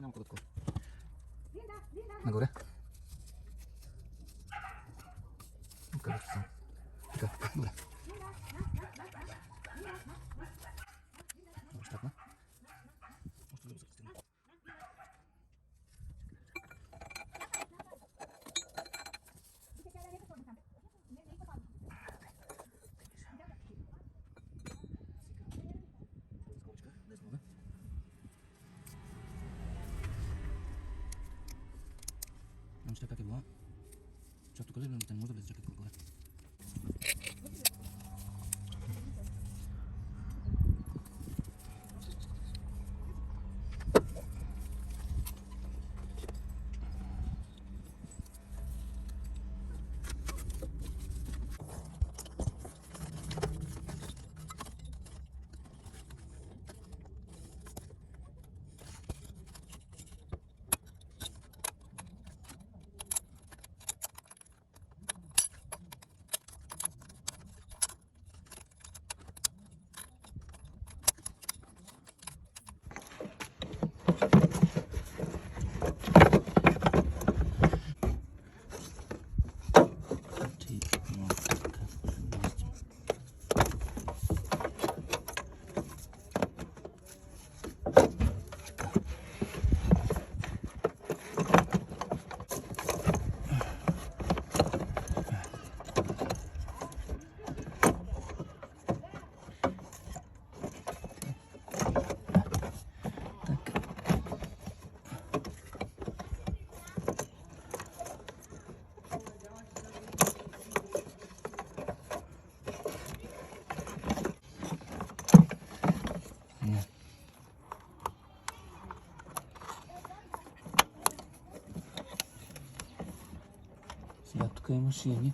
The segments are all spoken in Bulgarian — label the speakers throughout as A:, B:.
A: Minamko do tyłu. Na górę. Górę. Górę. Już tak, no? Może to zrobić z tym. Mam jeszcze takie było. Trzeba tu kolejny ten może być jakiś górę. Сега тук има шини.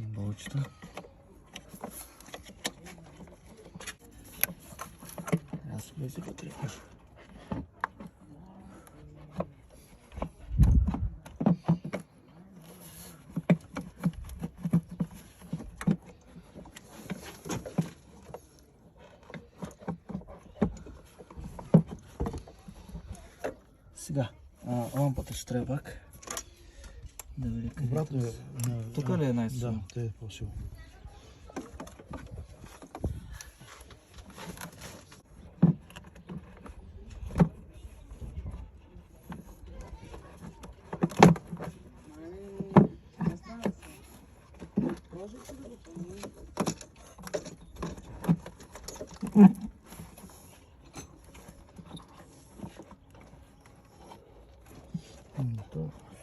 A: И болчета. Аз влезе вътре. Сега лампата ще трябва пак. Да видя къде.
B: Обратно е.
A: Тук ли е най-силно?
B: Да, те е по-силно.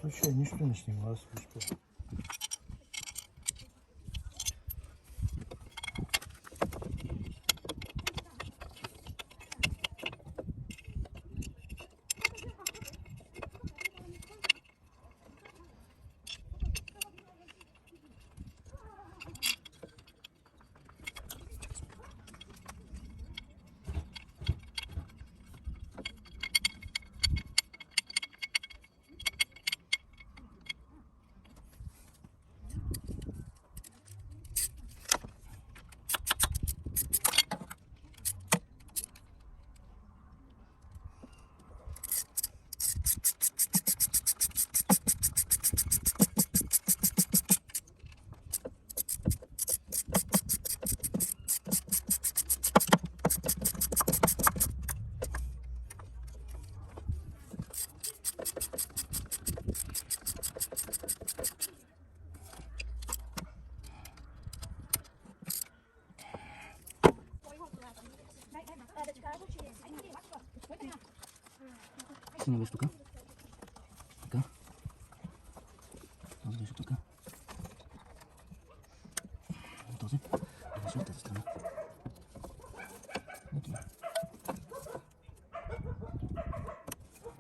B: В случае нищо не снимава, слушай.
A: Снимаш тук. Така. Този беше тук. Този. Беше от тази страна. Ето.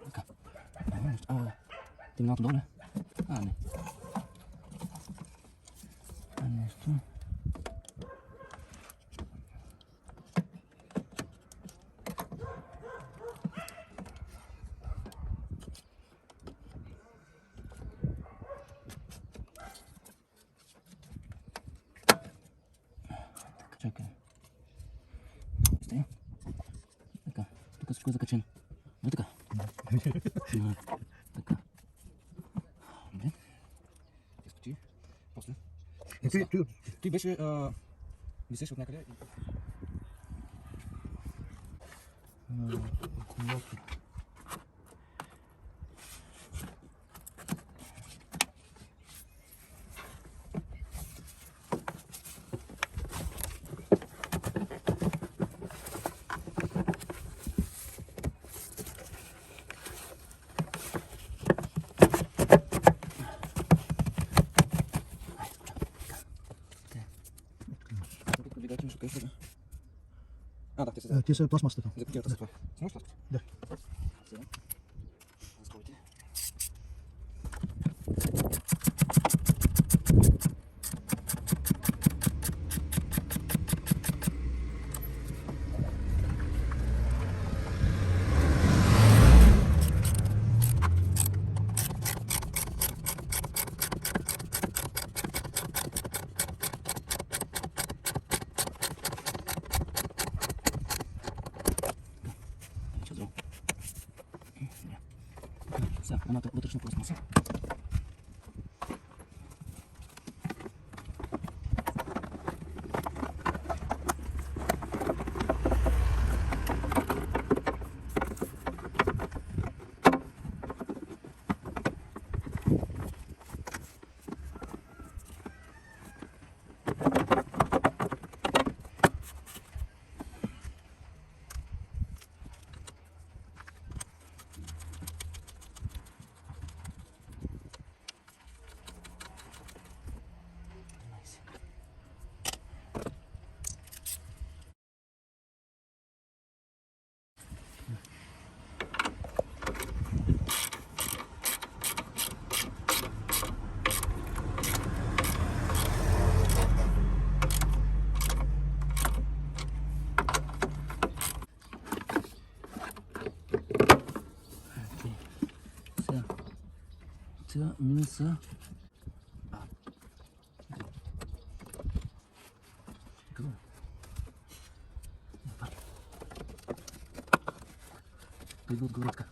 A: Така. Темното долу. Не. Нещо. Чакай. Така, тук всичко е закачено. Така. Добре. Изкочи. После. Той беше... висеше от някъде.
B: Акумулатор.
A: Да, те са.
B: Те са пластмасата.
A: За кутията са това. Снимаш това?
B: Да.
A: Сега. Разколите. Сега, едната вътрешна пластмаса. Сега минуса А. Какво? Идва отгоре така.